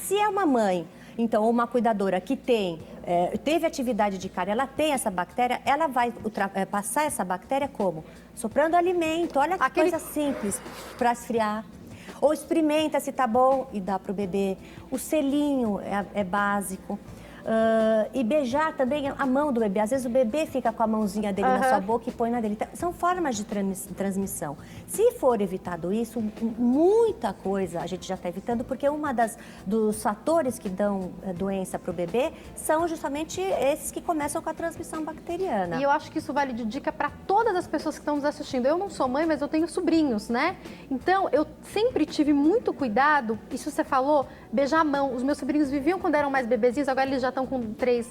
Se é uma mãe, então, ou uma cuidadora que teve atividade de cárie, ela tem essa bactéria, ela vai passar essa bactéria como? Soprando alimento, olha que coisa simples, para esfriar. Ou experimenta se tá bom e dá para o bebê. O selinho é básico. E beijar também a mão do bebê. Às vezes o bebê fica com a mãozinha dele na sua boca e põe na dele. Então, são formas de transmissão. Se for evitado isso, muita coisa a gente já está evitando, porque dos fatores que dão doença para o bebê são justamente esses que começam com a transmissão bacteriana. E eu acho que isso vale de dica para todas as pessoas que estão nos assistindo. Eu não sou mãe, mas eu tenho sobrinhos, né? Então, eu sempre tive muito cuidado, isso você falou, beijar a mão. Os meus sobrinhos viviam quando eram mais bebezinhos, agora eles já estão com 3,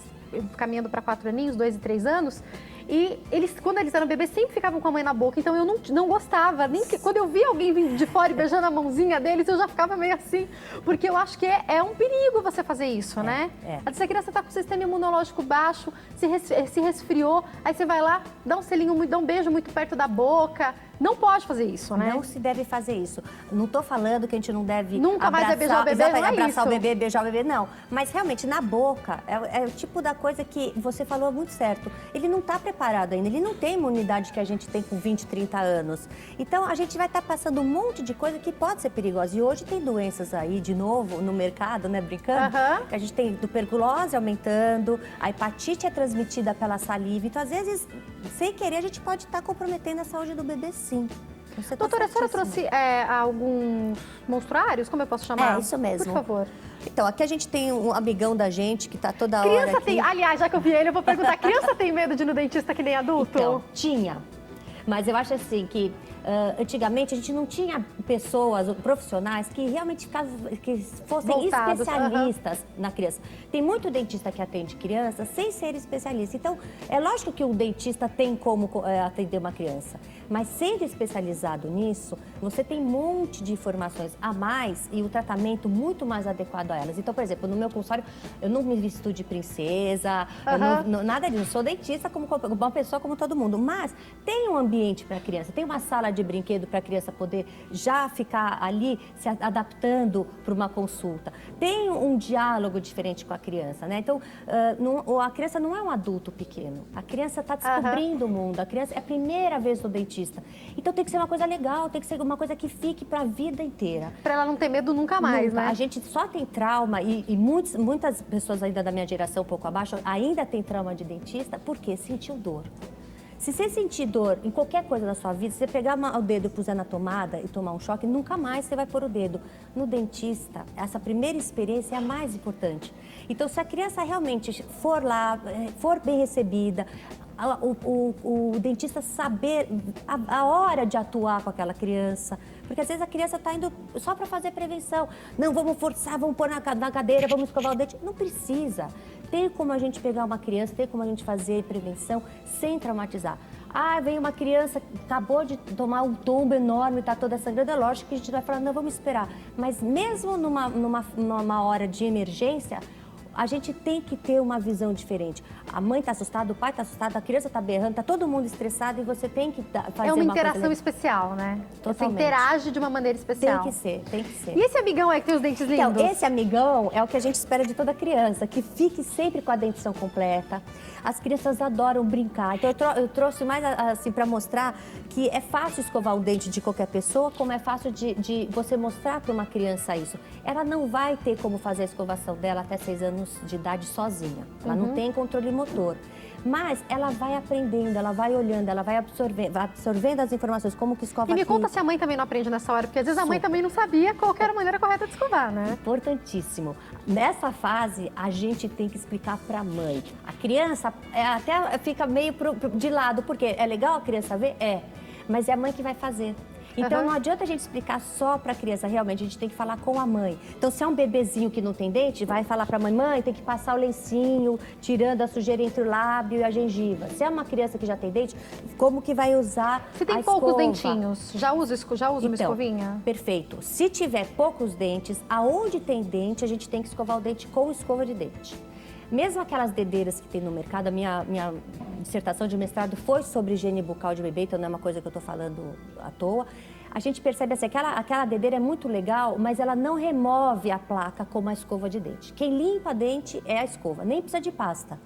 caminhando para 4 aninhos, 2 e 3 anos. E quando eles eram bebês, sempre ficavam com a mãe na boca. Então, eu não gostava. Nem que, quando eu via alguém vindo de fora e beijando a mãozinha deles, eu já ficava meio assim. Porque eu acho que é um perigo você fazer isso, né? Às vezes a criança está com o sistema imunológico baixo, se resfriou, aí você vai lá, dá um selinho, dá um beijo muito perto da boca. Não pode fazer isso, né? Não se deve fazer isso. Não estou falando que a gente não deve nunca mais é beijar o bebê, não é abraçar o bebê, beijar o bebê, não. Mas realmente, na boca, é o tipo da coisa que você falou muito certo. Ele não está preparado ainda, ele não tem a imunidade que a gente tem com 20, 30 anos. Então, a gente vai estar passando um monte de coisa que pode ser perigosa. E hoje tem doenças aí, de novo, no mercado, né, brincando? A gente tem tuberculose aumentando, a hepatite é transmitida pela saliva. Então, às vezes, sem querer, a gente pode estar comprometendo a saúde do bebê, sim. Doutora, a senhora trouxe alguns monstruários? Como eu posso chamar? É, isso mesmo. Por favor. Então, aqui a gente tem um amigão da gente que tá toda hora Criança aqui. tem... Aliás, já que eu vi ele, eu vou perguntar. Criança tem medo de ir no dentista que nem adulto? Então, tinha. Mas eu acho assim que antigamente a gente não tinha pessoas, profissionais que realmente que fossem Voltados, especialistas na criança. Tem muito dentista que atende criança sem ser especialista. Então, é lógico que o dentista tem como atender uma criança. Mas sendo especializado nisso, você tem um monte de informações a mais e o tratamento muito mais adequado a elas. Então, por exemplo, no meu consultório, eu não me visto de princesa, nada disso. Eu sou dentista como uma pessoa como todo mundo. Mas tem um ambiente para a criança, tem uma sala de brinquedo para a criança poder já ficar ali se adaptando para uma consulta. Tem um diálogo diferente com a criança, né? Então, a criança não é um adulto pequeno. A criança está descobrindo o mundo. A criança é a primeira vez no dentista. Então tem que ser uma coisa legal, tem que ser uma coisa que fique para a vida inteira. Para ela não ter medo nunca mais, né? A gente só tem trauma e muitas pessoas ainda da minha geração, um pouco abaixo, ainda tem trauma de dentista porque sentiu dor. Se você sentir dor em qualquer coisa da sua vida, se você pegar o dedo e puser na tomada e tomar um choque, nunca mais você vai pôr o dedo. No dentista, essa primeira experiência é a mais importante. Então, se a criança realmente for lá, for bem recebida, o dentista saber a hora de atuar com aquela criança, porque às vezes a criança está indo só para fazer prevenção. Não, vamos forçar, vamos pôr na cadeira, vamos escovar o dente. Não precisa. Tem como a gente pegar uma criança, tem como a gente fazer prevenção sem traumatizar. Ah, vem uma criança que acabou de tomar um tombo enorme, está toda sangrando, é lógico que a gente vai falar, não, vamos esperar. Mas mesmo numa hora de emergência, a gente tem que ter uma visão diferente. A mãe está assustada, o pai está assustado, a criança está berrando, está todo mundo estressado e você tem que fazer uma uma interação especial, né? Totalmente. Você interage de uma maneira especial. Tem que ser, tem que ser. E esse amigão aí que tem os dentes lindos? Então, esse amigão é o que a gente espera de toda criança, que fique sempre com a dentição completa. As crianças adoram brincar. Então, eu trouxe mais assim para mostrar que é fácil escovar o dente de qualquer pessoa, como é fácil de você mostrar para uma criança isso. Ela não vai ter como fazer a escovação dela até 6 anos de idade sozinha. Ela não tem controle motor. Mas ela vai aprendendo, ela vai olhando, ela vai absorvendo as informações, como que escova E me aqui. conta se a mãe também não aprende nessa hora, porque às vezes a mãe também não sabia qual que era a maneira correta de escovar, né? Importantíssimo. Nessa fase, a gente tem que explicar para a mãe. A criança até fica meio de lado, porque é legal a criança ver? É. Mas é a mãe que vai fazer. Então, não adianta a gente explicar só para a criança, realmente, a gente tem que falar com a mãe. Então, se é um bebezinho que não tem dente, vai falar para a mãe, mãe, tem que passar o lencinho, tirando a sujeira entre o lábio e a gengiva. Se é uma criança que já tem dente, como que vai usar Se tem poucos dentinhos, já usa uma escovinha? Perfeito. Se tiver poucos dentes, aonde tem dente, a gente tem que escovar o dente com escova de dente. Mesmo aquelas dedeiras que tem no mercado, a minha dissertação de mestrado foi sobre higiene bucal de bebê, então não é uma coisa que eu estou falando à toa. a gente percebe assim, aquela dedeira é muito legal, mas ela não remove a placa como a escova de dente. Quem limpa a dente é a escova, nem precisa de pasta.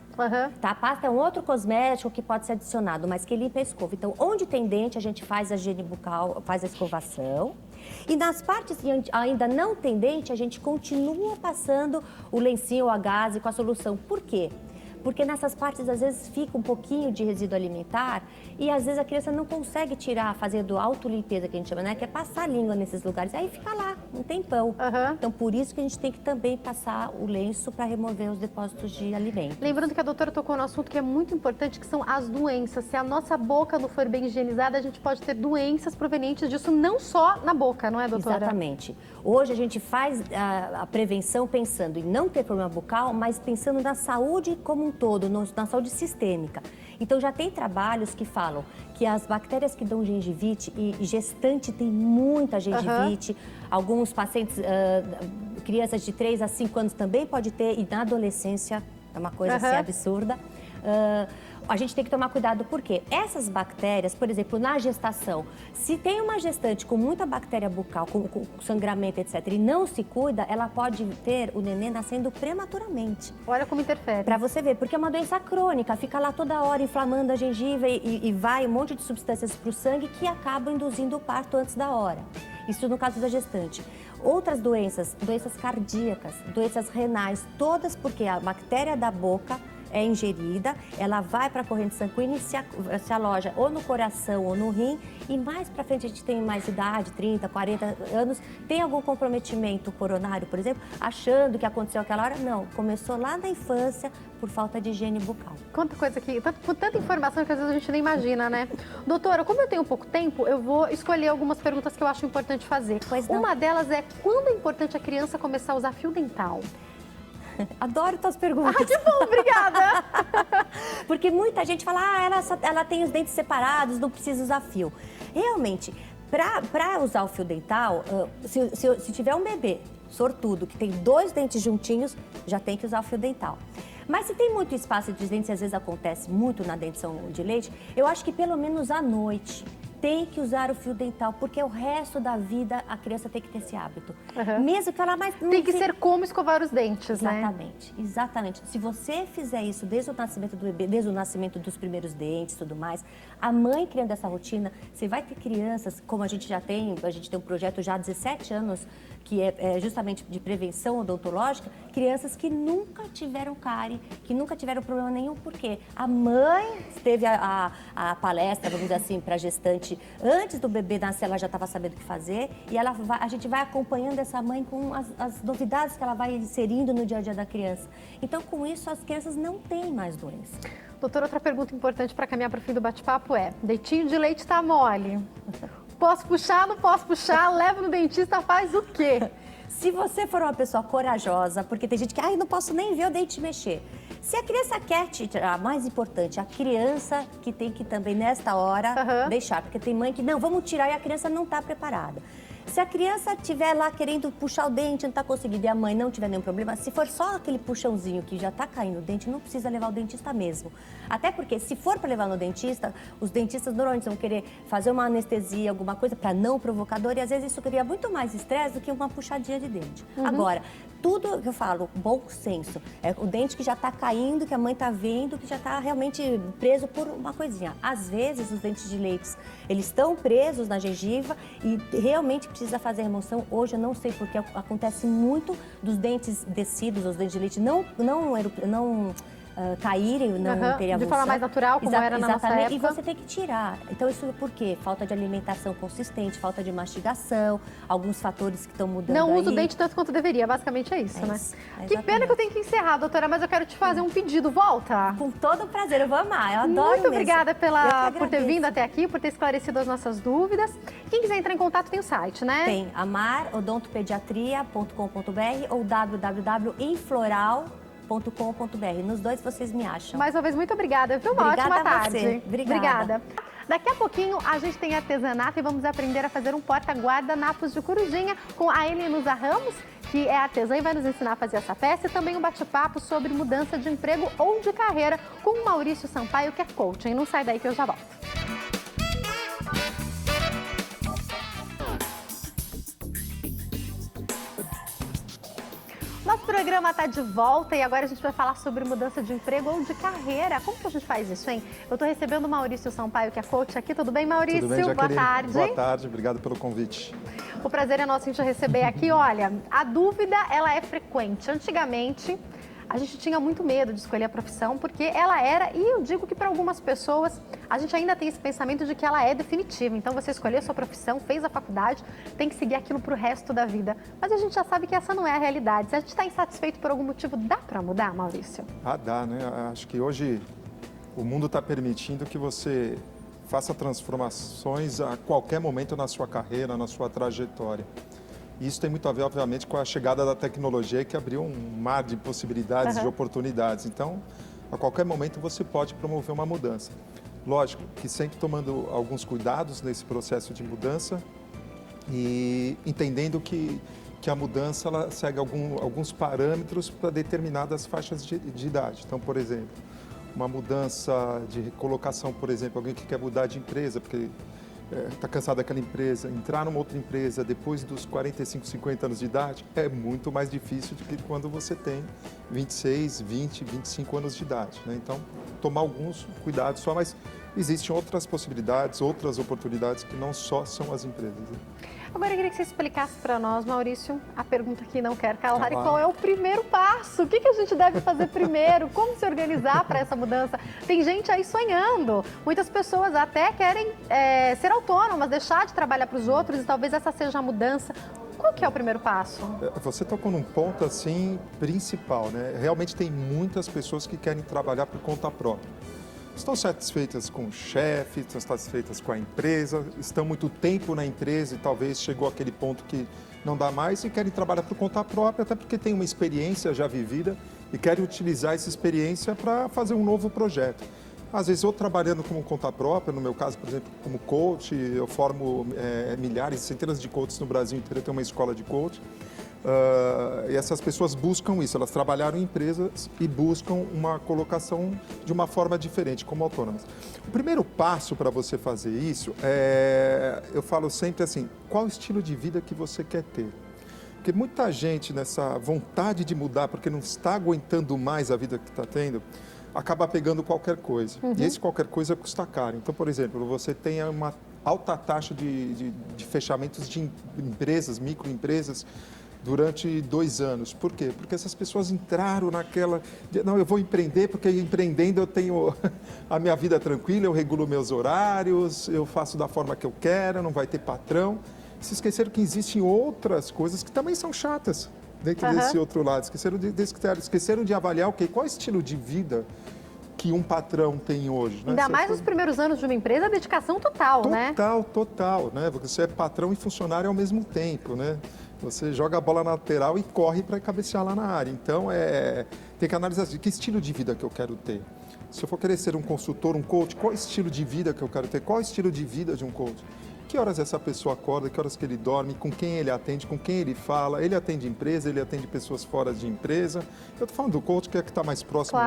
Tá? A pasta é um outro cosmético que pode ser adicionado, mas quem limpa é a escova. Então, onde tem dente, a gente faz a higiene bucal, faz a escovação. E nas partes que ainda não tem dente, a gente continua passando o lencinho ou a gaze com a solução. Por quê? Porque nessas partes, às vezes, fica um pouquinho de resíduo alimentar e, às vezes, a criança não consegue tirar, fazendo autolimpeza, que a gente chama, né? Que é passar a língua nesses lugares. Aí fica lá, um tempão. Então, por isso que a gente tem que também passar o lenço para remover os depósitos de alimento. Lembrando que a doutora tocou no assunto que é muito importante, que são as doenças. Se a nossa boca não for bem higienizada, a gente pode ter doenças provenientes disso, não só na boca, não é, doutora? Exatamente. Hoje a gente faz a prevenção pensando em não ter problema bucal, mas pensando na saúde como um todo, na saúde sistêmica. Então já tem trabalhos que falam que as bactérias que dão gengivite, e gestante tem muita gengivite, alguns pacientes, crianças de 3 a 5 anos também pode ter, e na adolescência é uma coisa assim absurda. A gente tem que tomar cuidado porque essas bactérias, por exemplo, na gestação, se tem uma gestante com muita bactéria bucal, com sangramento, etc., e não se cuida, ela pode ter o neném nascendo prematuramente. Olha como interfere. Pra você ver, porque é uma doença crônica, fica lá toda hora inflamando a gengiva e vai um monte de substâncias pro sangue que acabam induzindo o parto antes da hora. Isso no caso da gestante. Outras doenças cardíacas, doenças renais, todas porque a bactéria da boca é ingerida, ela vai para a corrente sanguínea e se aloja ou no coração ou no rim, e mais para frente a gente tem mais idade, 30, 40 anos, tem algum comprometimento coronário, por exemplo, achando que aconteceu aquela hora? Não, começou lá na infância por falta de higiene bucal. Quanta coisa aqui, tanta informação que às vezes a gente nem imagina, né? Doutora, como eu tenho pouco tempo, eu vou escolher algumas perguntas que eu acho importante fazer. Uma delas é, quando é importante a criança começar a usar fio dental? Adoro tuas perguntas. Ah, que bom, obrigada! Porque muita gente fala, ela tem os dentes separados, não precisa usar fio. Realmente, para usar o fio dental, se tiver um bebê sortudo que tem 2 dentes juntinhos, já tem que usar o fio dental. Mas se tem muito espaço entre os dentes, e às vezes acontece muito na dentição de leite, eu acho que pelo menos à noite tem que usar o fio dental, porque o resto da vida a criança tem que ter esse hábito. Mesmo que ela mais... Tem que ser como escovar os dentes, né? Exatamente, exatamente. Se você fizer isso desde o nascimento do bebê, desde o nascimento dos primeiros dentes e tudo mais, a mãe criando essa rotina, você vai ter crianças, como a gente tem um projeto já há 17 anos, que é justamente de prevenção odontológica, crianças que nunca tiveram cárie, que nunca tiveram problema nenhum, porque a mãe teve a palestra, vamos dizer assim, para gestante, antes do bebê nascer, ela já estava sabendo o que fazer, e a gente vai acompanhando essa mãe com as novidades que ela vai inserindo no dia a dia da criança. Então, com isso, as crianças não têm mais doença. Doutora, outra pergunta importante para caminhar para o fim do bate-papo é, deitinho de leite tá mole? Posso puxar, não posso puxar? Levo no dentista, faz o quê? Se você for uma pessoa corajosa, porque tem gente que, não posso nem ver o dente mexer. Se a criança quer te tirar, mais importante, a criança que tem que também, nesta hora, deixar. Porque tem mãe que, não, vamos tirar e a criança não está preparada. Se a criança estiver lá querendo puxar o dente, não está conseguindo, e a mãe não tiver nenhum problema, se for só aquele puxãozinho que já está caindo o dente, não precisa levar o dentista mesmo. Até porque, se for para levar no dentista, os dentistas normalmente vão querer fazer uma anestesia, alguma coisa, para não provocar dor, e às vezes isso cria muito mais estresse do que uma puxadinha de dente. Agora, tudo que eu falo, bom senso, é o dente que já está caindo, que a mãe está vendo, que já está realmente preso por uma coisinha. Às vezes, os dentes de leite, eles estão presos na gengiva e realmente precisa fazer remoção. Hoje eu não sei porque acontece muito dos dentes descidos, os dentes de leite não caírem, não terem de forma mais natural, como era na nossa época. E você tem que tirar. Então, isso é por quê? Falta de alimentação consistente, falta de mastigação, alguns fatores que estão mudando. Não uso o dente tanto quanto deveria, basicamente é isso, né? Que pena que eu tenho que encerrar, doutora, mas eu quero te fazer um pedido. Volta! Com todo prazer, eu vou amar, eu adoro. Muito obrigada por ter vindo até aqui, por ter esclarecido as nossas dúvidas. Quem quiser entrar em contato tem o site, né? Tem, amarodontopediatria.com.br ou www.infloral.com.br. Nos dois vocês me acham. Mais uma vez, muito obrigada, viu? Uma ótima tarde. Obrigada. Daqui a pouquinho a gente tem artesanato e vamos aprender a fazer um porta-guardanapos de corujinha com a Elinusa Ramos, que é artesã e vai nos ensinar a fazer essa peça, e também um bate-papo sobre mudança de emprego ou de carreira com o Maurício Sampaio, que é coaching. Não sai daí que eu já volto. Nosso programa está de volta e agora a gente vai falar sobre mudança de emprego ou de carreira. Como que a gente faz isso, hein? Eu estou recebendo o Maurício Sampaio, que é coach aqui. Tudo bem, Maurício? Tudo bem, Boa Jaqueline? tarde. Boa tarde, obrigado pelo convite. O prazer é nosso em te receber aqui. Olha, a dúvida, ela é frequente. Antigamente, a gente tinha muito medo de escolher a profissão, porque ela era, e eu digo que para algumas pessoas, a gente ainda tem esse pensamento de que ela é definitiva. Então, você escolheu a sua profissão, fez a faculdade, tem que seguir aquilo para o resto da vida. Mas a gente já sabe que essa não é a realidade. Se a gente está insatisfeito por algum motivo, dá para mudar, Maurício? Ah, dá, né? Acho que hoje o mundo está permitindo que você faça transformações a qualquer momento na sua carreira, na sua trajetória. E isso tem muito a ver, obviamente, com a chegada da tecnologia que abriu um mar de possibilidades, de oportunidades. Então, a qualquer momento você pode promover uma mudança. Lógico que sempre tomando alguns cuidados nesse processo de mudança e entendendo que a mudança ela segue alguns parâmetros para determinadas faixas de idade. Então, por exemplo, uma mudança de recolocação, por exemplo, alguém que quer mudar de empresa, porque está cansado daquela empresa, entrar numa outra empresa depois dos 45, 50 anos de idade é muito mais difícil do que quando você tem 26, 20, 25 anos de idade, né? Então, tomar alguns cuidados só, mas existem outras possibilidades, outras oportunidades que não só são as empresas, né? Agora eu queria que você explicasse para nós, Maurício, a pergunta que não quer calar, e Claro. qual é o primeiro passo? O que a gente deve fazer primeiro? Como se organizar para essa mudança? Tem gente aí sonhando. Muitas pessoas até querem ser autônomas, deixar de trabalhar para os outros e talvez essa seja a mudança. Qual que é o primeiro passo? Você tocou num ponto assim principal, né? Realmente tem muitas pessoas que querem trabalhar por conta própria. Estão satisfeitas com o chefe, estão satisfeitas com a empresa, estão muito tempo na empresa e talvez chegou aquele ponto que não dá mais e querem trabalhar por conta própria, até porque tem uma experiência já vivida e querem utilizar essa experiência para fazer um novo projeto. Às vezes, ou trabalhando como conta própria, no meu caso, por exemplo, como coach, eu formo milhares, centenas de coaches no Brasil inteiro, eu tenho uma escola de coach. E essas pessoas buscam isso, elas trabalharam em empresas e buscam uma colocação de uma forma diferente, como autônomas. O primeiro passo para você fazer isso eu falo sempre assim, qual o estilo de vida que você quer ter? Porque muita gente nessa vontade de mudar, porque não está aguentando mais a vida que está tendo, acaba pegando qualquer coisa. E esse qualquer coisa custa caro. Então, por exemplo, você tem uma alta taxa de fechamentos de empresas, microempresas, durante 2 anos. Por quê? Porque essas pessoas entraram naquela... Não, eu vou empreender porque empreendendo eu tenho a minha vida tranquila, eu regulo meus horários, eu faço da forma que eu quero, não vai ter patrão. Se esqueceram que existem outras coisas que também são chatas dentro desse outro lado. Esqueceram de avaliar qual é o estilo de vida que um patrão tem hoje. Né? Ainda mais nos primeiros anos de uma empresa, a dedicação total, né? Total, né? Você é patrão e funcionário ao mesmo tempo, né? Você joga a bola na lateral e corre para cabecear lá na área. Então, tem que analisar que estilo de vida que eu quero ter. Se eu for querer ser um consultor, um coach, qual estilo de vida que eu quero ter? Qual o estilo de vida de um coach? Que horas essa pessoa acorda, que horas que ele dorme, com quem ele atende, com quem ele fala. Ele atende empresa, ele atende pessoas fora de empresa. Eu estou falando do coach, que é que está mais próximo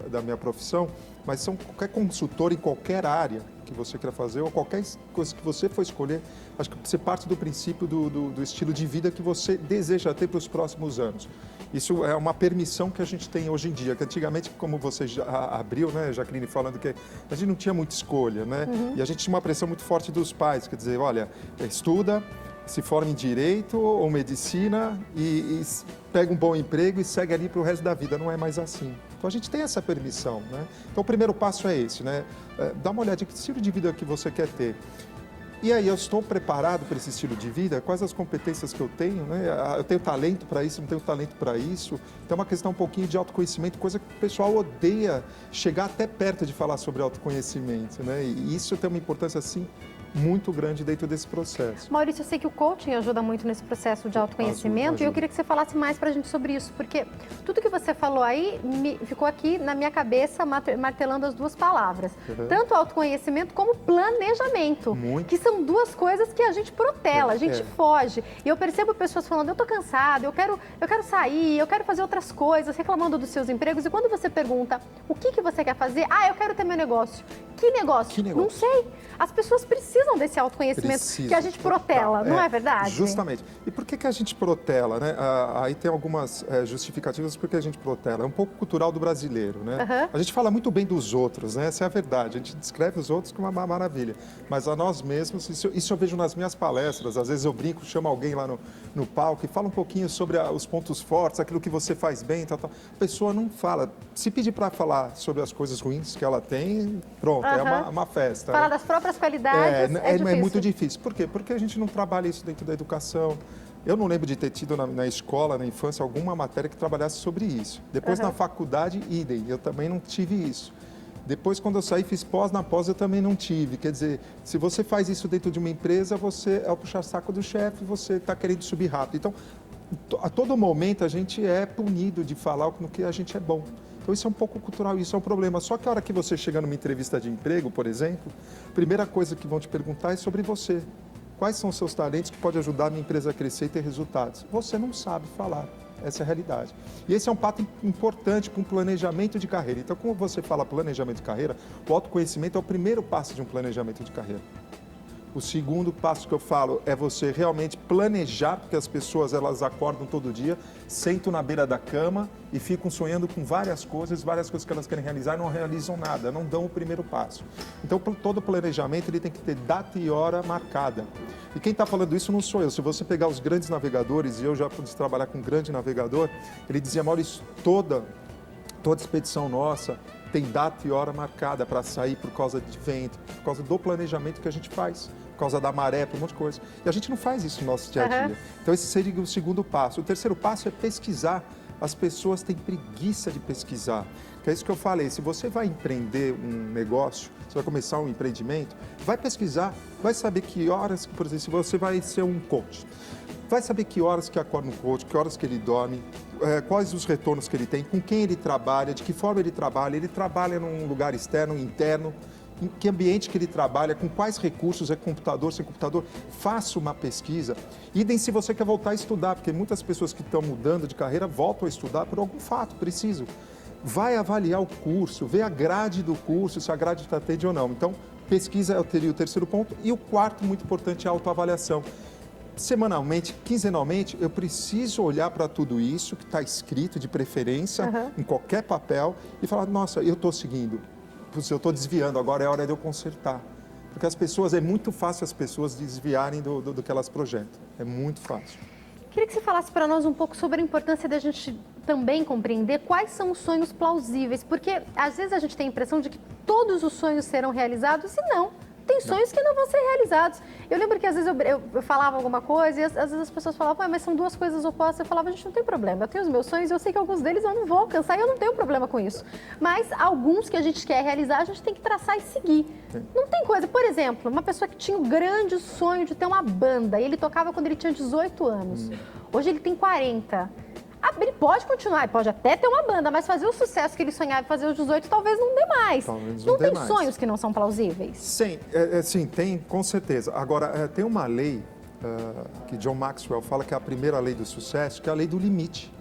da minha profissão, mas são qualquer consultor em qualquer área que você queira fazer ou qualquer coisa que você for escolher. Acho que você parte do princípio do estilo de vida que você deseja ter para os próximos anos. Isso é uma permissão que a gente tem hoje em dia, que antigamente, como você já abriu, né, Jaqueline, falando que a gente não tinha muita escolha, né? E a gente tinha uma pressão muito forte dos pais, quer dizer, olha, estuda, se forma em Direito ou Medicina e pega um bom emprego e segue ali para o resto da vida. Não é mais assim. Então, a gente tem essa permissão, né? Então, o primeiro passo é esse, né? Dá uma olhadinha, que estilo de vida que você quer ter. E aí, eu estou preparado para esse estilo de vida? Quais as competências que eu tenho, né? Eu tenho talento para isso, não tenho talento para isso? Então, é uma questão um pouquinho de autoconhecimento, coisa que o pessoal odeia chegar até perto de falar sobre autoconhecimento, né? E isso tem uma importância, assim, muito grande dentro desse processo. Maurício, eu sei que o coaching ajuda muito nesse processo de autoconhecimento Ajuda. e eu queria que você falasse mais pra gente sobre isso, porque tudo que você falou aí ficou aqui na minha cabeça martelando as duas palavras. Tanto autoconhecimento como planejamento, que são duas coisas que a gente protela, a gente foge. E eu percebo pessoas falando, eu tô cansado, eu quero sair, eu quero fazer outras coisas, reclamando dos seus empregos. E quando você pergunta o que você quer fazer, eu quero ter meu negócio. Que negócio? Não sei. As pessoas precisam precisam desse autoconhecimento que a gente protela, não é verdade? Justamente. E por que a gente protela, né? Aí tem algumas justificativas por que a gente protela. É um pouco cultural do brasileiro, né? A gente fala muito bem dos outros, né? Essa é a verdade. A gente descreve os outros como uma maravilha. Mas a nós mesmos, isso eu vejo nas minhas palestras. Às vezes eu brinco, chamo alguém lá no palco e fala um pouquinho sobre os pontos fortes, aquilo que você faz bem, tal. A pessoa não fala. Se pedir para falar sobre as coisas ruins que ela tem, pronto, é uma festa. Falar né? das próprias qualidades É muito difícil. Por quê? Porque a gente não trabalha isso dentro da educação. Eu não lembro de ter tido na escola, na infância, alguma matéria que trabalhasse sobre isso. Depois, na faculdade, idem. Eu também não tive isso. Depois, quando eu saí, fiz pós, na pós eu também não tive. Quer dizer, se você faz isso dentro de uma empresa, você é o puxa-saco do chefe, você está querendo subir rápido. Então, a todo momento, a gente é punido de falar no que a gente é bom. Então, isso é um pouco cultural, isso é um problema. Só que a hora que você chega numa entrevista de emprego, por exemplo, a primeira coisa que vão te perguntar é sobre você. Quais são os seus talentos que podem ajudar a minha empresa a crescer e ter resultados? Você não sabe falar. Essa é a realidade. E esse é um passo importante para um planejamento de carreira. Então, como você fala planejamento de carreira, o autoconhecimento é o primeiro passo de um planejamento de carreira. O segundo passo que eu falo é você realmente planejar, porque as pessoas elas acordam todo dia, sentam na beira da cama e ficam sonhando com várias coisas que elas querem realizar e não realizam nada, não dão o primeiro passo. Então, todo planejamento ele tem que ter data e hora marcada. E quem está falando isso não sou eu. Se você pegar os grandes navegadores, e eu já pude trabalhar com um grande navegador, ele dizia, Maurício, toda expedição nossa tem data e hora marcada para sair por causa de vento, por causa do planejamento que a gente faz, por causa da maré, por um monte de coisa. E a gente não faz isso no nosso dia a dia. Então, esse seria o segundo passo. O terceiro passo é pesquisar. As pessoas têm preguiça de pesquisar. Que é isso que eu falei, se você vai empreender um negócio, você vai começar um empreendimento, vai pesquisar, vai saber que horas, por exemplo, se você vai ser um coach, vai saber que horas que acorda um coach, que horas que ele dorme, quais os retornos que ele tem, com quem ele trabalha, de que forma ele trabalha num lugar externo, interno, em que ambiente que ele trabalha, com quais recursos, é computador, sem computador, faça uma pesquisa. Idem se você quer voltar a estudar, porque muitas pessoas que estão mudando de carreira voltam a estudar por algum fato, preciso. Vai avaliar o curso, vê a grade do curso, se a grade está atende ou não. Então, pesquisa eu teria o terceiro ponto. E o quarto, muito importante, é a autoavaliação. Semanalmente, quinzenalmente, eu preciso olhar para tudo isso que está escrito, de preferência, em qualquer papel, e falar, nossa, eu estou seguindo, eu estou desviando, agora é hora de eu consertar. Porque é muito fácil as pessoas desviarem do que elas projetam. É muito fácil. Queria que você falasse para nós um pouco sobre a importância da gente também compreender quais são os sonhos plausíveis, porque às vezes a gente tem a impressão de que todos os sonhos serão realizados e não. Tem sonhos que não vão ser realizados. Eu lembro que às vezes eu falava alguma coisa e às vezes as pessoas falavam, mas são duas coisas opostas. Eu falava, gente, não tem problema, eu tenho os meus sonhos e eu sei que alguns deles eu não vou alcançar e eu não tenho problema com isso. Mas alguns que a gente quer realizar, a gente tem que traçar e seguir. Não tem coisa, por exemplo, uma pessoa que tinha o grande sonho de ter uma banda e ele tocava quando ele tinha 18 anos. Hoje ele tem 40. Ele pode continuar, ele pode até ter uma banda, mas fazer o sucesso que ele sonhava em fazer aos 18 talvez não dê mais. Não tem sonhos que não são plausíveis? Sim, tem, com certeza. Agora, tem uma lei que John Maxwell fala que é a primeira lei do sucesso, que é a lei do limite.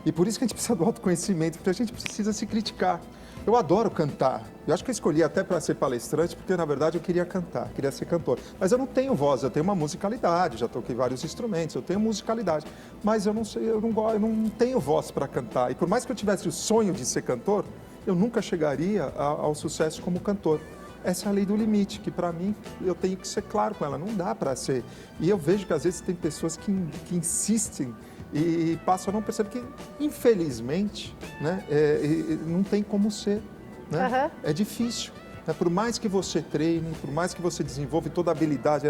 E por isso que a gente precisa do autoconhecimento, porque a gente precisa se criticar. Eu adoro cantar. Eu acho que eu escolhi até para ser palestrante, porque na verdade eu queria cantar, queria ser cantor. Mas eu não tenho voz, eu tenho uma musicalidade, já toquei vários instrumentos, eu tenho musicalidade. Mas eu não sei, eu não tenho voz para cantar. E por mais que eu tivesse o sonho de ser cantor, eu nunca chegaria ao sucesso como cantor. Essa é a lei do limite, que para mim eu tenho que ser claro com ela, não dá para ser. E eu vejo que às vezes tem pessoas que insistem e passam a não perceber que, infelizmente, né, não tem como ser. Né? É difícil. Né? Por mais que você treine, por mais que você desenvolva toda a habilidade,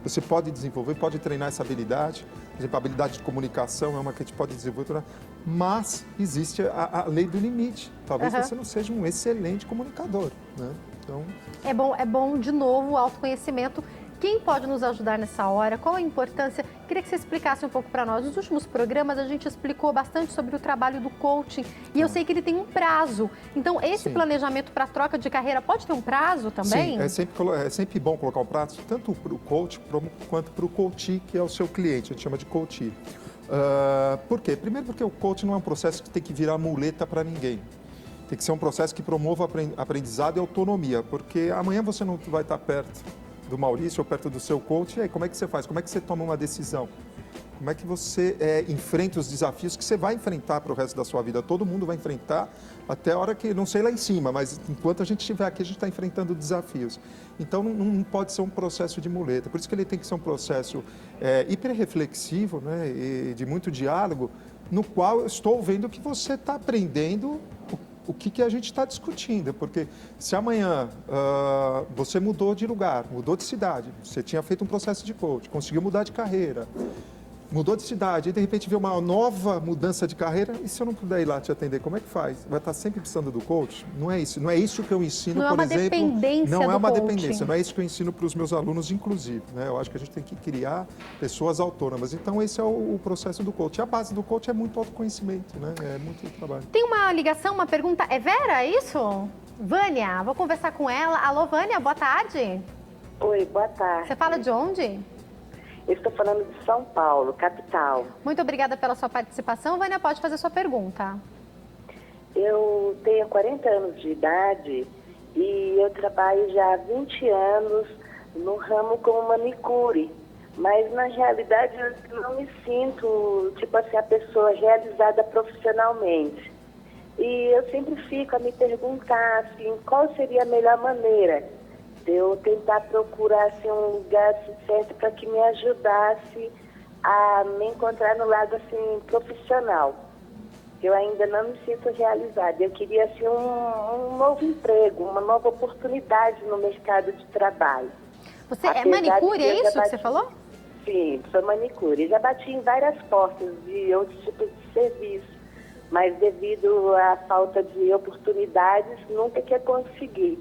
você pode desenvolver, pode treinar essa habilidade. Por exemplo, a habilidade de comunicação é uma que a gente pode desenvolver, mas existe a lei do limite. Talvez você não seja um excelente comunicador. Né? Então... É bom, de novo, o autoconhecimento. Quem pode nos ajudar nessa hora? Qual a importância? Queria que você explicasse um pouco para nós. Nos últimos programas, a gente explicou bastante sobre o trabalho do coaching e eu sei que ele tem um prazo. Então, esse planejamento para troca de carreira pode ter um prazo também? Sim, é sempre bom colocar um prazo, tanto para o coach quanto para o coachee, que é o seu cliente. A gente chama de coachee. Por quê? Primeiro porque o coaching não é um processo que tem que virar muleta para ninguém. Tem que ser um processo que promova aprendizado e autonomia, porque amanhã você não vai estar perto. do Maurício ou perto do seu coach, e aí, como é que você faz? Como é que você toma uma decisão? Como é que você enfrenta os desafios que você vai enfrentar para o resto da sua vida? Todo mundo vai enfrentar até a hora que, não sei lá em cima, mas enquanto a gente estiver aqui, a gente está enfrentando desafios. Então, não pode ser um processo de muleta. Por isso que ele tem que ser um processo hiperreflexivo, né, e de muito diálogo, no qual eu estou vendo que você está aprendendo o que a gente está discutindo. Porque se amanhã você mudou de lugar, mudou de cidade, você tinha feito um processo de coach, conseguiu mudar de carreira, mudou de cidade, e de repente vê uma nova mudança de carreira, e se eu não puder ir lá te atender, como é que faz? Vai estar sempre precisando do coach? Não é isso que eu ensino, não por é uma exemplo. Dependência não é uma do dependência, coaching. não é isso que eu ensino para os meus alunos, inclusive. Né? Eu acho que a gente tem que criar pessoas autônomas. Então, esse é o processo do coach. A base do coach é muito autoconhecimento, né? É muito trabalho. Tem uma ligação, uma pergunta. É Vera, é isso? Vânia, vou conversar com ela. Alô, Vânia, boa tarde. Oi, boa tarde. Você fala de onde? Eu estou falando de São Paulo, capital. Muito obrigada pela sua participação. Vânia, pode fazer sua pergunta. Eu tenho 40 anos de idade e eu trabalho já há 20 anos no ramo como manicure. Mas, na realidade, eu não me sinto, tipo assim, a pessoa realizada profissionalmente. E eu sempre fico a me perguntar, assim, qual seria a melhor maneira de eu tentar procurar assim, um lugar assim, certo para que me ajudasse a me encontrar no lado assim, profissional. Eu ainda não me sinto realizada. Eu queria assim, um novo emprego, uma nova oportunidade no mercado de trabalho. Você é manicure, é isso que você falou? Sim, sou manicure. Eu já bati em várias portas de outros tipos de serviço, mas devido à falta de oportunidades, nunca que eu consegui.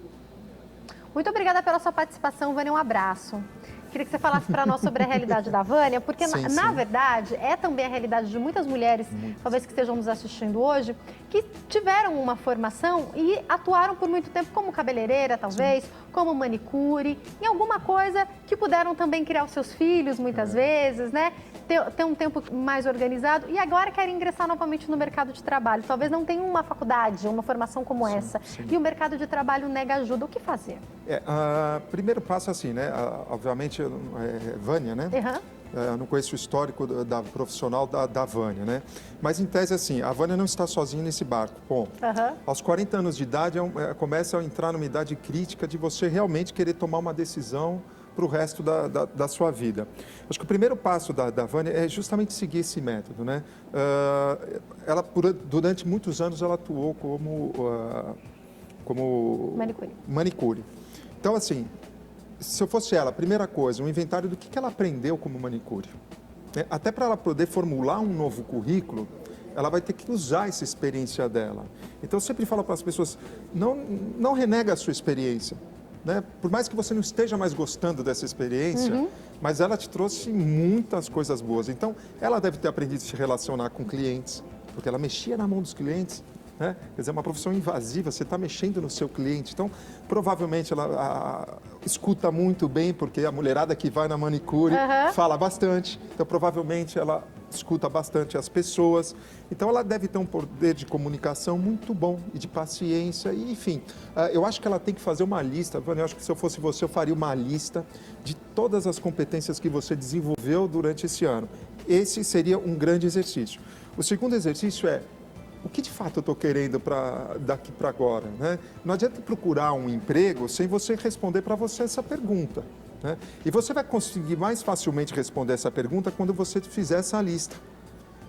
Muito obrigada pela sua participação, Vânia. Um abraço. Queria que você falasse para nós sobre a realidade da Vânia, porque, na verdade, é também a realidade de muitas mulheres, talvez que estejam nos assistindo hoje, que tiveram uma formação e atuaram por muito tempo como cabeleireira, talvez, como manicure, em alguma coisa que puderam também criar os seus filhos, muitas vezes, né? Ter um tempo mais organizado e agora querem ingressar novamente no mercado de trabalho. Talvez não tenham uma faculdade, uma formação como essa. E o mercado de trabalho nega ajuda. O que fazer? Primeiro passo assim, né? Obviamente, Vânia, né? Eu não conheço o histórico da profissional da Vânia, né? Mas, em tese, assim, a Vânia não está sozinha nesse barco, ponto. Aos 40 anos de idade, começa a entrar numa idade crítica de você realmente querer tomar uma decisão para o resto da sua vida. Acho que o primeiro passo da Vânia é justamente seguir esse método, né? Ela, durante muitos anos, ela atuou como manicure. Então, assim, se eu fosse ela, a primeira coisa, um inventário do que ela aprendeu como manicure. Né? Até para ela poder formular um novo currículo, ela vai ter que usar essa experiência dela. Então, eu sempre falo para as pessoas, não renega a sua experiência. Né? Por mais que você não esteja mais gostando dessa experiência, mas ela te trouxe muitas coisas boas. Então, ela deve ter aprendido a se relacionar com clientes, porque ela mexia na mão dos clientes. Né? Quer dizer, é uma profissão invasiva, você está mexendo no seu cliente. Então, provavelmente, ela escuta muito bem, porque a mulherada que vai na manicure fala bastante. Então, provavelmente, ela escuta bastante as pessoas. Então, ela deve ter um poder de comunicação muito bom e de paciência. E, enfim, eu acho que ela tem que fazer uma lista. Vânia, eu acho que se eu fosse você, eu faria uma lista de todas as competências que você desenvolveu durante esse ano. Esse seria um grande exercício. O segundo exercício é: o que de fato eu estou querendo daqui para agora? Né? Não adianta procurar um emprego sem você responder para você essa pergunta. Né? E você vai conseguir mais facilmente responder essa pergunta quando você fizer essa lista.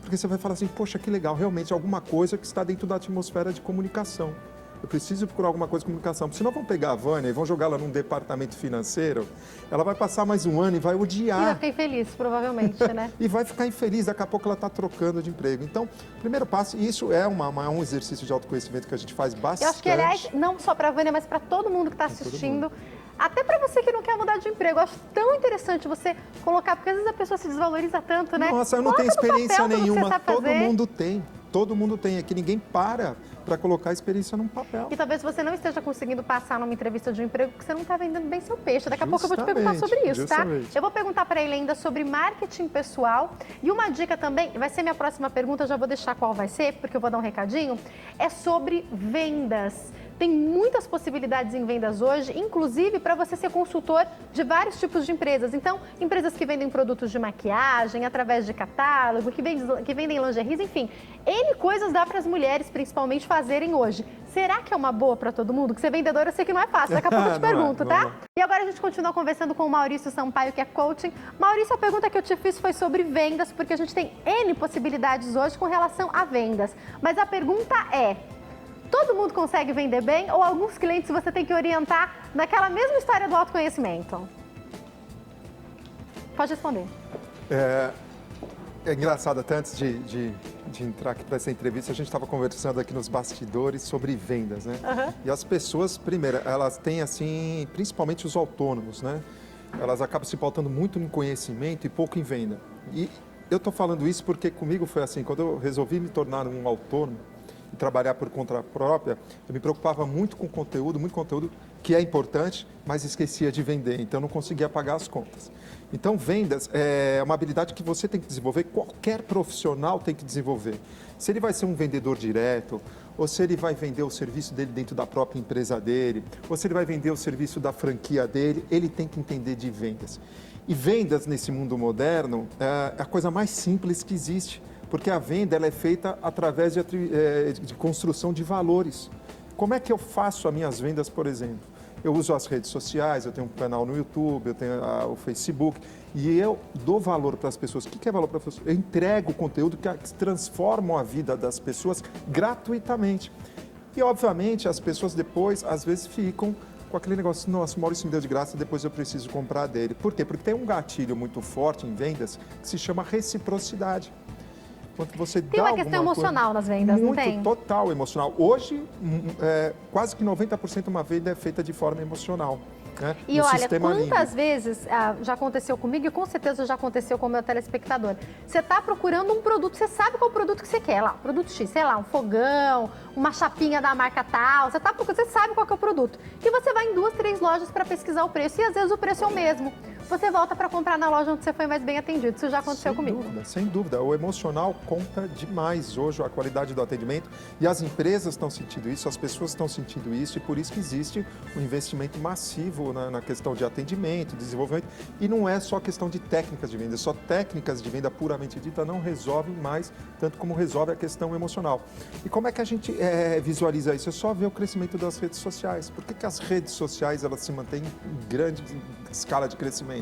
Porque você vai falar assim, poxa, que legal, realmente alguma coisa que está dentro da atmosfera de comunicação. Eu preciso procurar alguma coisa de comunicação. Senão vão pegar a Vânia e vão jogar ela num departamento financeiro, ela vai passar mais um ano e vai odiar. E vai ficar infeliz, provavelmente, né? E vai ficar infeliz, daqui a pouco ela está trocando de emprego. Então, primeiro passo, e isso é um exercício de autoconhecimento que a gente faz bastante. Eu acho que, aliás, não só para a Vânia, mas para todo mundo que está assistindo. Até para você que não quer mudar de emprego. Eu acho tão interessante você colocar, porque às vezes a pessoa se desvaloriza tanto, né? Nossa, eu não tenho experiência nenhuma. Todo mundo tem. Todo mundo tem. É que ninguém para colocar a experiência num papel. E talvez você não esteja conseguindo passar numa entrevista de emprego porque você não está vendendo bem seu peixe. Daqui a pouco eu vou te perguntar sobre isso, tá? Eu vou perguntar para ele ainda sobre marketing pessoal. E uma dica também, vai ser minha próxima pergunta, já vou deixar qual vai ser, porque eu vou dar um recadinho, é sobre vendas. tem muitas possibilidades em vendas hoje, inclusive para você ser consultor de vários tipos de empresas. Então, empresas que vendem produtos de maquiagem, através de catálogo, que vendem lingeries, enfim, N coisas dá para as mulheres, principalmente, fazerem hoje. Será que é uma boa para todo mundo? Que ser vendedora eu sei que não é fácil, daqui a pouco eu te pergunto, tá? E agora a gente continua conversando com o Maurício Sampaio, que é coaching. Maurício, a pergunta que eu te fiz foi sobre vendas, porque a gente tem N possibilidades hoje com relação a vendas. Mas a pergunta é, todo mundo consegue vender bem ou alguns clientes você tem que orientar naquela mesma história do autoconhecimento? Pode responder. É engraçado, até antes de entrar aqui para essa entrevista, a gente estava conversando aqui nos bastidores sobre vendas, né? E as pessoas, primeiro, elas têm assim, principalmente os autônomos, né? Elas acabam se pautando muito em conhecimento e pouco em venda. E eu estou falando isso porque comigo foi assim, quando eu resolvi me tornar um autônomo e trabalhar por conta própria, eu me preocupava muito com conteúdo, muito conteúdo que é importante, mas esquecia de vender, então não conseguia pagar as contas. Então, vendas é uma habilidade que você tem que desenvolver, qualquer profissional tem que desenvolver. Se ele vai ser um vendedor direto, ou se ele vai vender o serviço dele dentro da própria empresa dele, ou se ele vai vender o serviço da franquia dele, ele tem que entender de vendas. E vendas nesse mundo moderno é a coisa mais simples que existe, porque a venda ela é feita através de construção de valores. Como é que eu faço as minhas vendas, por exemplo? Eu uso as redes sociais, eu tenho um canal no YouTube, eu tenho o Facebook, e eu dou valor para as pessoas. O que é valor para as pessoas? Eu entrego conteúdo que transforma a vida das pessoas gratuitamente. E, obviamente, as pessoas depois, às vezes, ficam com aquele negócio, nossa, o Maurício me deu de graça, depois eu preciso comprar dele. Por quê? Porque tem um gatilho muito forte em vendas que se chama reciprocidade. Quando você tem uma questão emocional nas vendas, não tem? Total emocional. Hoje, quase que 90% uma venda é feita de forma emocional. Né? E olha, quantas vezes já aconteceu comigo e com certeza já aconteceu com o meu telespectador. Você está procurando um produto, você sabe qual produto que você quer lá, produto X, sei lá, um fogão, uma chapinha da marca tal, você sabe qual que é o produto. E você vai em 2, 3 lojas para pesquisar o preço e às vezes o preço é o mesmo. Você volta para comprar na loja onde você foi mais bem atendido. Isso já aconteceu comigo. Sem dúvida. O emocional conta demais hoje, a qualidade do atendimento. E as empresas estão sentindo isso, as pessoas estão sentindo isso, e por isso que existe um investimento massivo na questão de atendimento, desenvolvimento. E não é só questão de técnicas de venda, só técnicas de venda puramente dita não resolvem mais, tanto como resolve a questão emocional. E como é que a gente visualiza isso? É só ver o crescimento das redes sociais. Por que as redes sociais elas se mantêm em grande escala de crescimento?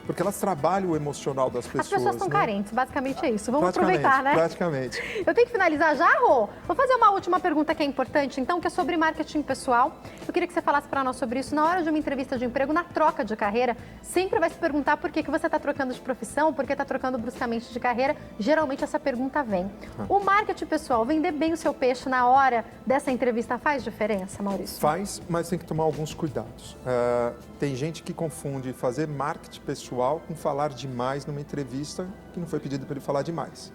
Porque elas trabalham o emocional das pessoas. As pessoas estão carentes, basicamente é isso. Vamos praticamente, aproveitar, né? Praticamente. Eu tenho que finalizar já, Rô? Vou fazer uma última pergunta que é importante, então, que é sobre marketing pessoal. Eu queria que você falasse para nós sobre isso. Na hora de uma entrevista de emprego, na troca de carreira, sempre vai se perguntar por que você está trocando de profissão, por que está trocando bruscamente de carreira. Geralmente essa pergunta vem. O marketing pessoal, vender bem o seu peixe na hora dessa entrevista faz diferença, Maurício? Faz, mas tem que tomar alguns cuidados. Tem gente que confunde fazer marketing pessoal com falar demais numa entrevista que não foi pedido para ele falar demais.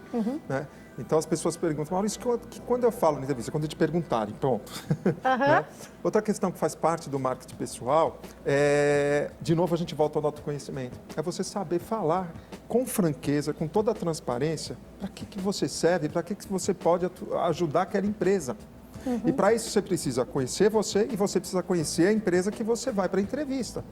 Né? Então as pessoas perguntam, Maurício, quando eu falo na entrevista, quando te perguntarem, pronto. Né? Outra questão que faz parte do marketing pessoal de novo, a gente volta ao autoconhecimento. É você saber falar com franqueza, com toda a transparência, para que você serve, para que você pode ajudar aquela empresa. E para isso você precisa conhecer você e você precisa conhecer a empresa que você vai para a entrevista.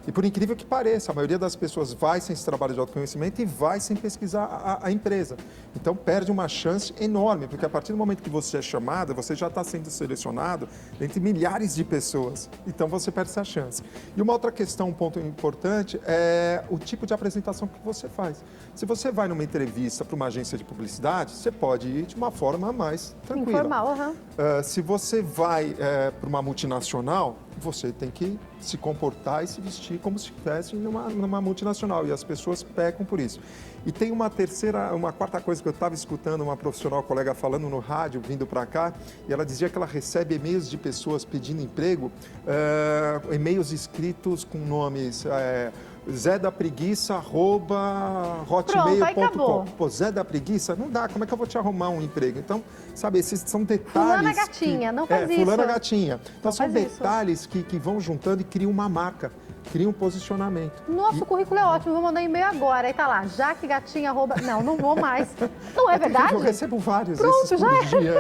E por incrível que pareça, a maioria das pessoas vai sem esse trabalho de autoconhecimento e vai sem pesquisar a empresa. Então perde uma chance enorme, porque a partir do momento que você é chamado, você já está sendo selecionado entre milhares de pessoas. Então você perde essa chance. E uma outra questão, um ponto importante, é o tipo de apresentação que você faz. Se você vai numa entrevista para uma agência de publicidade, você pode ir de uma forma mais tranquila. Informal, se você vai para uma multinacional, você tem que se comportar e se vestir como se estivesse numa multinacional. E as pessoas pecam por isso. E tem uma quarta coisa que eu estava escutando uma profissional colega falando no rádio, vindo para cá, e ela dizia que ela recebe e-mails de pessoas pedindo emprego, e-mails escritos com nomes... Zé da Preguiça, @hotmail.com. Pô, Zé da Preguiça, não dá, como é que eu vou te arrumar um emprego? Então, sabe, esses são detalhes... Fulana Gatinha, não faz isso. Fulana Gatinha. Então, não são detalhes que vão juntando e criam uma marca. cria um posicionamento. Nosso currículo é ótimo, vou mandar um e-mail agora. Aí tá lá, jaquegatinha, arroba... Não vou mais. Não é verdade? Eu recebo vários Pronto, desses já por dia.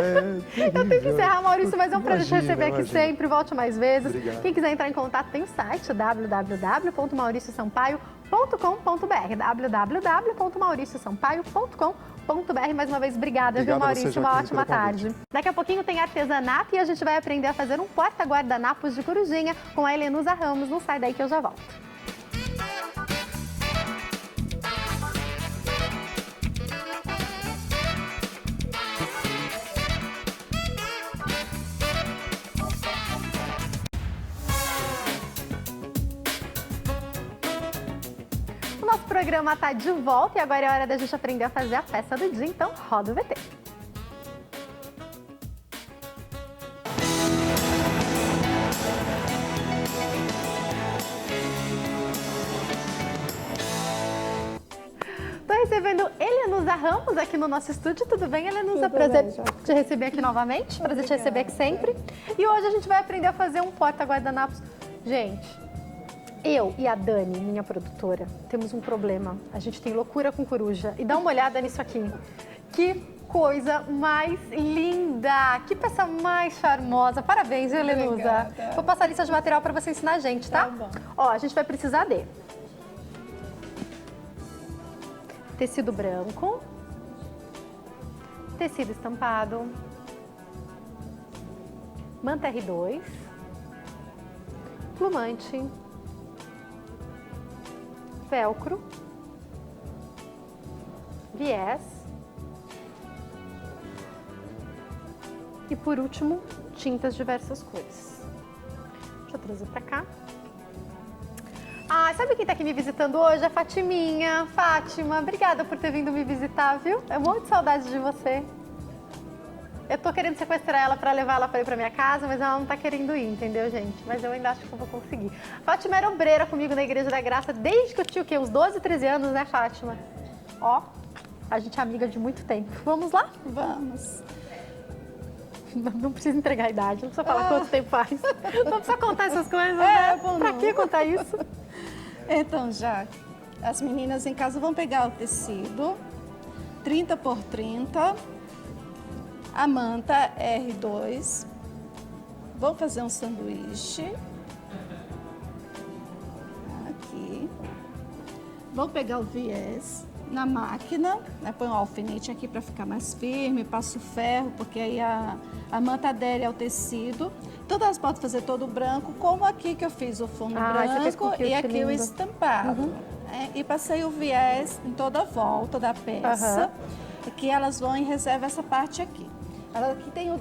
Eu tenho que encerrar, Maurício, mas é um prazer te receber aqui Imagina. sempre. Volte mais vezes. Obrigado. Quem quiser entrar em contato, tem o site www.mauriciosampaio.com.br www.mauriciosampaio.com.br. Mais uma vez, obrigada, viu, Obrigado a Maurício? você, Uma Jaqueline, ótima pelo convite. tarde. Daqui a pouquinho tem artesanato e a gente vai aprender a fazer um porta-guardanapos de corujinha com a Helenusa Ramos. Não sai daí que eu já volto. O nosso programa está de volta e agora é hora da gente aprender a fazer a peça do dia, então roda o VT. Estou recebendo Helenusa Ramos aqui no nosso estúdio. Tudo bem, Helenusa? Prazer te receber aqui novamente. Prazer te receber aqui sempre. E hoje a gente vai aprender a fazer um porta-guardanapos. Gente, eu e a Dani, minha produtora, temos um problema. A gente tem loucura com coruja. E dá uma olhada nisso aqui. Que coisa mais linda! Que peça mais charmosa! Parabéns, viu, Helenusa? Obrigada. Vou passar a lista de material para você ensinar a gente, tá? Tá bom. Ó, a gente vai precisar de tecido branco, tecido estampado, manta R2, plumante, velcro, viés e, por último, tintas de diversas cores. Deixa eu trazer pra cá. Ah, sabe quem tá aqui me visitando hoje? A Fatiminha. Fátima, obrigada por ter vindo me visitar, viu? É um monte de saudade de você. Eu tô querendo sequestrar ela pra levar ela pra ir pra minha casa, mas ela não tá querendo ir, entendeu, gente? Mas eu ainda acho que eu vou conseguir. Fátima era obreira comigo na Igreja da Graça desde que eu tinha o quê? Uns 12, 13 anos, né, Fátima? Ó, a gente é amiga de muito tempo. Vamos lá? Vamos. Não precisa entregar a idade, não precisa falar quanto tempo faz. Não precisa contar essas coisas, É, né? bom, Pra não. que contar isso? Então, já as meninas em casa vão pegar o tecido 30 por 30, a manta R2, vão fazer um sanduíche. Aqui. Vão pegar o viés na máquina, né? Põe um alfinete aqui para ficar mais firme, passo ferro, porque aí a manta adere ao tecido. Então, elas podem fazer todo branco, como aqui que eu fiz o fundo Você fez com branco quilt e aqui o lindo. estampado. E passei o viés em toda a volta da peça, que elas vão e reservam essa parte aqui. Aqui tem o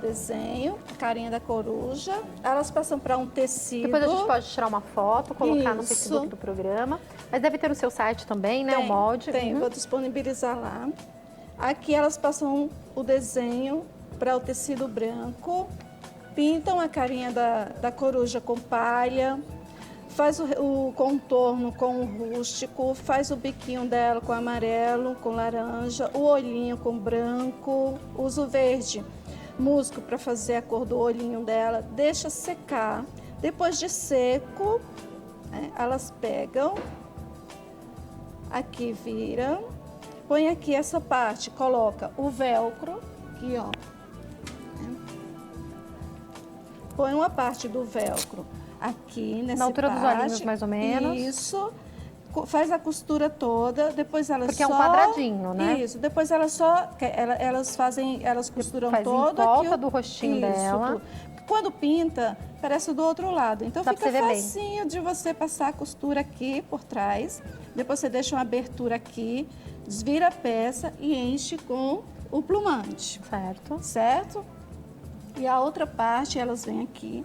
desenho, a carinha da coruja. Elas passam para um tecido. Depois a gente pode tirar uma foto, colocar no Isso. Facebook do programa. Mas deve ter no seu site também, né? O molde. Tem, vou disponibilizar lá. Aqui elas passam o desenho para o tecido branco, pintam a carinha da coruja com palha, faz o contorno com o rústico, faz o biquinho dela com amarelo, com laranja, o olhinho com branco, usa o verde musgo para fazer a cor do olhinho dela, deixa secar. Depois de seco, elas pegam, aqui viram, põe aqui essa parte, coloca o velcro, aqui ó, põe uma parte do velcro aqui nessa Na altura dos parte, olhinhos, mais ou menos. Isso. Faz a costura toda, depois elas Porque só... é um quadradinho, né? Isso. Depois elas elas costuram Faz em todo volta aqui do rostinho dela. tudo. Quando pinta, parece do outro lado. Então Dá pra fica você ver bem. facinho de você passar a costura aqui por trás. Depois você deixa uma abertura aqui, desvira a peça e enche com o plumante. Certo. Certo? E a outra parte, elas vêm aqui,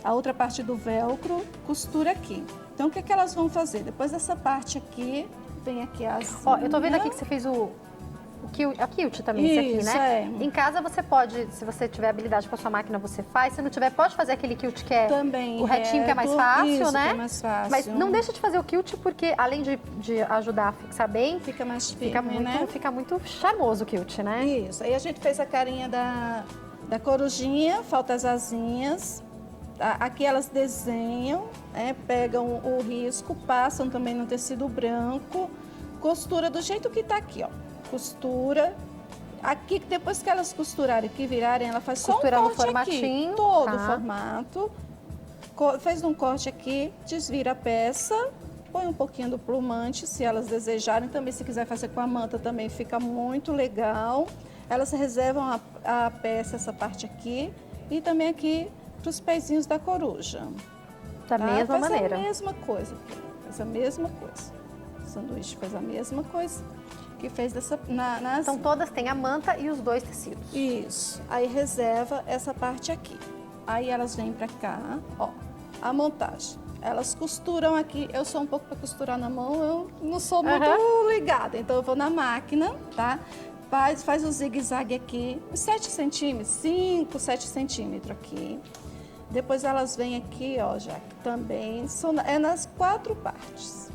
a outra parte do velcro, costura aqui. Então, o que que elas vão fazer? Depois dessa parte aqui, vem aqui as... Ó, eu tô vendo aqui que você fez a quilt também, esse aqui, Isso, né? é. Em casa você pode, se você tiver habilidade com a sua máquina, você faz. Se não tiver, pode fazer aquele quilt que é Também o retinho, que é mais fácil, isso, né? que é mais fácil. Mas não deixa de fazer o quilt, porque além de ajudar a fixar bem, Fica mais firme, fica muito charmoso o quilt, né? Isso. Aí a gente fez a carinha da corujinha, falta as asinhas, Tá? Aqui elas desenham, pegam o risco, passam também no tecido branco, costura do jeito que tá aqui, ó. Costura. Aqui, depois que elas costurarem, que virarem, ela faz só um Costura no corte formatinho, aqui, todo o tá. formato. Fez um corte aqui, desvira a peça, põe um pouquinho do plumante, se elas desejarem. Também, se quiser fazer com a manta, também fica muito legal. Elas reservam a peça, essa parte aqui, e também aqui para os pezinhos da coruja. Da mesma faz maneira. a mesma coisa aqui, faz a mesma coisa. O sanduíche faz a mesma coisa que fez nas... Então todas têm a manta e os 2 tecidos. Isso. Aí reserva essa parte aqui. Aí elas vêm pra cá, ó, a montagem. Elas costuram aqui. Eu sou um pouco para costurar na mão, eu não sou muito ligada. Então eu vou na máquina, tá? Faz o zigue-zague aqui, 7 centímetros, 5, 7 centímetros aqui. Depois elas vêm aqui, ó, já que também é nas 4 partes,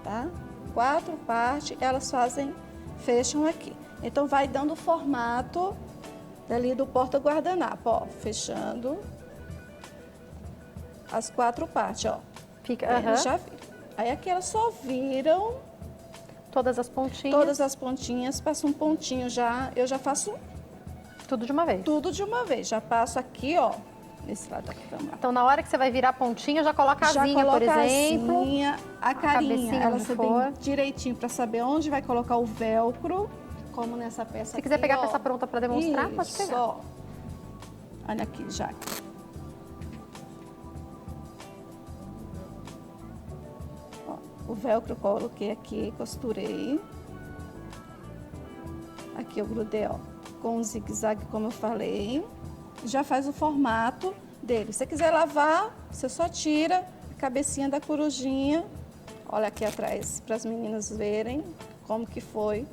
tá? 4 partes, elas fecham aqui. Então, vai dando o formato dali do porta-guardanapo, ó, fechando as 4 partes, ó. Fica, Eles já viram. Aí aqui elas só viram todas as pontinhas. todas as pontinhas, passa um pontinho já, eu já faço Tudo de uma vez. tudo de uma vez. Já passo aqui, ó, nesse lado aqui também. Então, na hora que você vai virar a pontinha, já coloca a Já asinha, por coloca a exemplo. asinha, a carinha, cabecinha ela onde ser for. bem direitinho para saber onde vai colocar o velcro, como nessa peça Se aqui, quiser pegar a ó. peça pronta para demonstrar, pode Isso, pegar. ó. Olha aqui, já. Ó, o velcro eu coloquei aqui, costurei. Aqui eu grudei, ó, com um zigue-zague, como eu falei. Já faz o formato dele. Se você quiser lavar, você só tira a cabecinha da corujinha. Olha aqui atrás, para as meninas verem como que foi.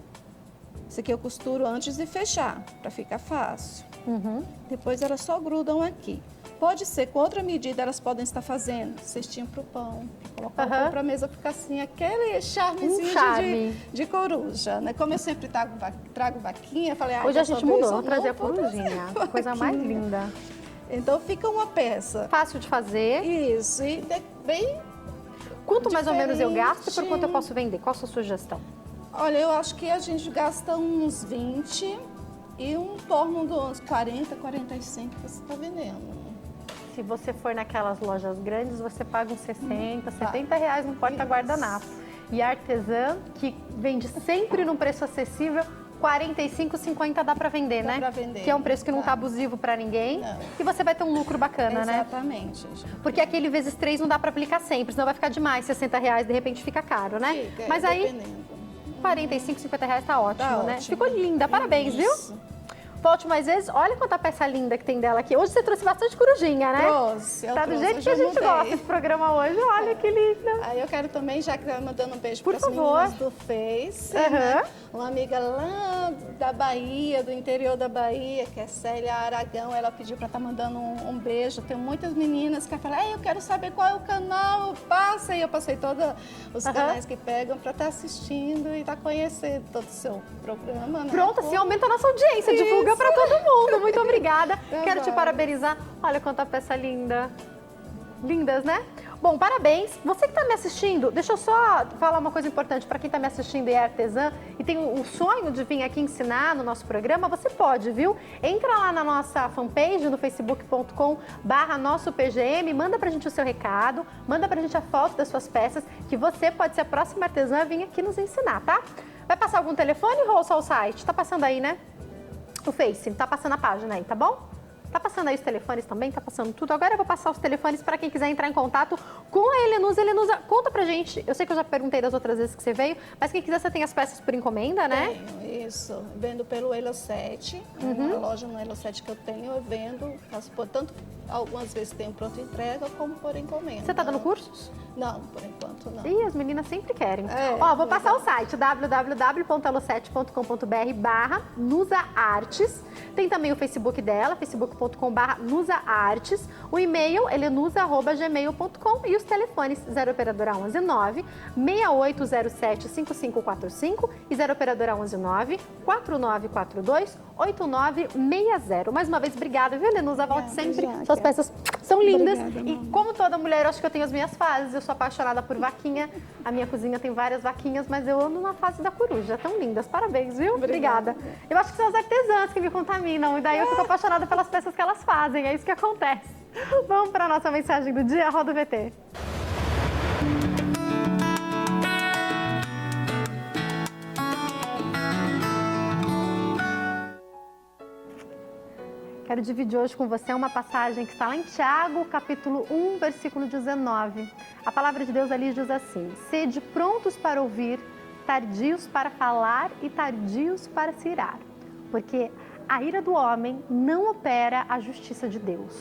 Isso aqui eu costuro antes de fechar, para ficar fácil. Depois elas só grudam aqui. Pode ser, com outra medida, elas podem estar fazendo cestinho para o pão, colocar o pão para a mesa, ficar assim, aquele charmezinho charme. de coruja, né? Como eu sempre trago vaquinha, falei, Hoje a dessa gente vez mudou, eu vamos trazer a vou trazer corujinha. Coisa mais vaquinha. linda. Então fica uma peça. Fácil de fazer. Isso, e bem... Quanto mais ou menos eu gasto e por Diferente. quanto eu posso vender? Qual a sua sugestão? Olha, eu acho que a gente gasta uns 20 e um torno dos 40, 45 que você está vendendo. Se você for naquelas lojas grandes, você paga uns 60, 70 reais no porta-guardanapo. E a artesã, que vende sempre num preço acessível, 45, 50 dá para vender, Dá né? pra vender, Que é um preço que não tá. tá abusivo para ninguém. Não. E você vai ter um lucro bacana, né? Exatamente. Porque aquele vezes 3 não dá para aplicar sempre, senão vai ficar demais. 60 reais, de repente, fica caro, né? Fica, Mas aí, dependendo. 45, 50 reais tá ótimo, Tá né? ótimo. Ficou linda, parabéns, viu? Isso. Volte mais vezes. Olha quanta peça linda que tem dela aqui. Hoje você trouxe bastante corujinha, né? Trouxe, eu Tá do trouxe, jeito hoje que a eu gente mudei. gosta desse programa hoje. Olha que linda. Aí eu quero também, já que tá mandando um beijo Por para as favor. meninas do Face, Aham. né? Uma amiga lá da Bahia, do interior da Bahia, que é Célia Aragão, ela pediu para estar mandando um beijo. Tem muitas meninas que falam, eu quero saber qual é o canal, passa. E eu passei todos os canais que pegam para estar assistindo e estar conhecendo todo o seu programa, né? Pronto, assim aumenta a nossa audiência. Divulga pra todo mundo. Muito obrigada. Quero te Verdade. parabenizar. Olha quanta peça linda. Lindas, né? Bom, parabéns. Você que está me assistindo, deixa eu só falar uma coisa importante para quem está me assistindo e é artesã e tem o sonho de vir aqui ensinar no nosso programa, você pode, viu? Entra lá na nossa fanpage no facebook.com/nossopgm, manda pra gente o seu recado, manda pra gente a foto das suas peças, que você pode ser a próxima artesã a vir aqui nos ensinar, tá? Vai passar algum telefone ou só o site? Tá passando aí, né? O Face, tá passando a página aí, tá bom? Tá passando aí os telefones também, tá passando tudo. Agora eu vou passar os telefones para quem quiser entrar em contato com a Helenusa. Helenusa, conta pra gente. Eu sei que eu já perguntei das outras vezes que você veio, mas quem quiser, você tem as peças por encomenda, né? Tenho, isso. Vendo pelo Elo 7, uma loja no Elo 7 que eu tenho, eu vendo, faço tanto algumas vezes tenho pronta entrega, como por encomenda. Você tá dando cursos? Não, por enquanto não. Ih, as meninas sempre querem. É, Ó, vou passar o site www.elo7.com.br/nusaartes. Tem também o Facebook dela, facebook.com/nusaartes. O e-mail helenusa@gmail.com e os telefones 0 operadora 119 6807 5545 e 0 operadora 119 4942 8960. Mais uma vez, obrigada, viu, Helenusa? Volte Obrigada, sempre. Jaque. Suas peças são São lindas. Obrigada, E mamãe. como toda mulher, eu acho que eu tenho as minhas fases. Eu sou apaixonada por vaquinha. A minha cozinha tem várias vaquinhas, mas eu ando na fase da coruja. Tão lindas. Parabéns, viu? Obrigada. Eu acho que são as artesãs que me contaminam. E daí eu fico apaixonada pelas peças que elas fazem. É isso que acontece. Vamos para a nossa mensagem do dia. Roda o VT. Quero dividir hoje com você uma passagem que está lá em Tiago, capítulo 1, versículo 19. A palavra de Deus ali diz assim: sede prontos para ouvir, tardios para falar e tardios para se irar, porque a ira do homem não opera a justiça de Deus.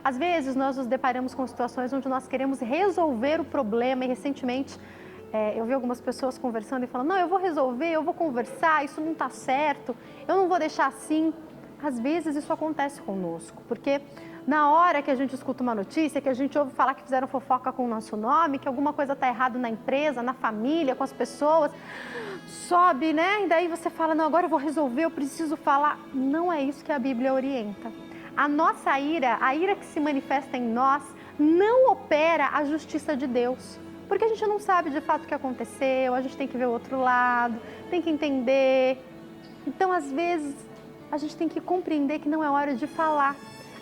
Às vezes nós nos deparamos com situações onde nós queremos resolver o problema e recentemente eu vi algumas pessoas conversando e falando: não, eu vou resolver, eu vou conversar, isso não está certo, eu não vou deixar assim. Às vezes isso acontece conosco, porque na hora que a gente escuta uma notícia, que a gente ouve falar que fizeram fofoca com o nosso nome, que alguma coisa está errada na empresa, na família, com as pessoas, sobe, né? E daí você fala: não, agora eu vou resolver, eu preciso falar. Não é isso que a Bíblia orienta. A nossa ira, a ira que se manifesta em nós, não opera a justiça de Deus. Porque a gente não sabe de fato o que aconteceu, a gente tem que ver o outro lado, tem que entender. Então, às vezes, a gente tem que compreender que não é hora de falar.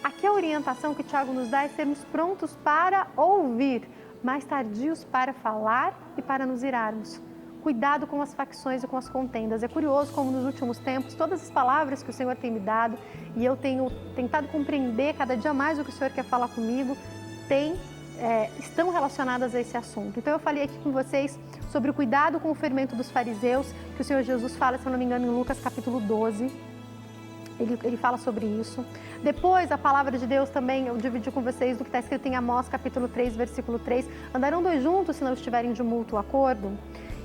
Aqui a orientação que o Tiago nos dá é sermos prontos para ouvir, mas tardios para falar e para nos irarmos. Cuidado com as facções e com as contendas. É curioso como nos últimos tempos, todas as palavras que o Senhor tem me dado, e eu tenho tentado compreender cada dia mais o que o Senhor quer falar comigo, estão relacionadas a esse assunto. Então eu falei aqui com vocês sobre o cuidado com o fermento dos fariseus, que o Senhor Jesus fala, se eu não me engano, em Lucas capítulo 12. Ele fala sobre isso. Depois, a palavra de Deus também, eu dividi com vocês do que está escrito em Amós, capítulo 3, versículo 3. Andarão dois juntos se não estiverem de mútuo acordo.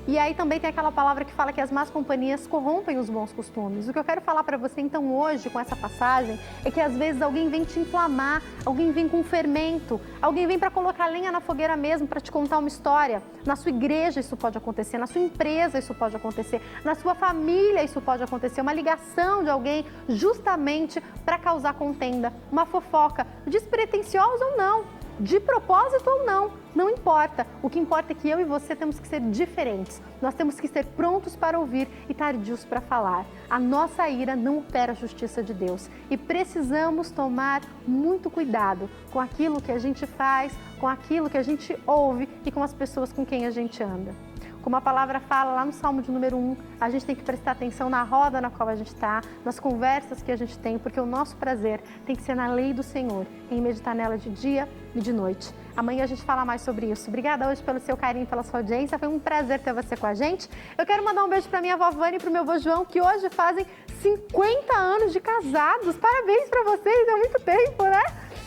E aí também tem aquela palavra que fala que as más companhias corrompem os bons costumes. O que eu quero falar para você então hoje com essa passagem é que às vezes alguém vem te inflamar, alguém vem com fermento, alguém vem para colocar lenha na fogueira mesmo, para te contar uma história. Na sua igreja isso pode acontecer, na sua empresa isso pode acontecer, na sua família isso pode acontecer, uma ligação de alguém justamente para causar contenda, uma fofoca, despretensiosa ou não. De propósito ou não, não importa. O que importa é que eu e você temos que ser diferentes. Nós temos que ser prontos para ouvir e tardios para falar. A nossa ira não opera a justiça de Deus. E precisamos tomar muito cuidado com aquilo que a gente faz, com aquilo que a gente ouve e com as pessoas com quem a gente anda. Como a palavra fala lá no Salmo de número 1, a gente tem que prestar atenção na roda na qual a gente está, nas conversas que a gente tem, porque o nosso prazer tem que ser na lei do Senhor, em meditar nela de dia e de noite. Amanhã a gente fala mais sobre isso. Obrigada hoje pelo seu carinho, pela sua audiência. Foi um prazer ter você com a gente. Eu quero mandar um beijo para minha avó Vânia e para o meu avô João, que hoje fazem 50 anos de casados. Parabéns para vocês, é muito tempo, né?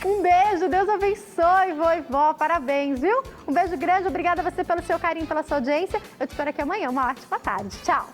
Um beijo, Deus abençoe, vô e vó, parabéns, viu? Um beijo grande, obrigada a você pelo seu carinho, pela sua audiência. Eu te espero aqui amanhã, uma ótima tarde. Tchau!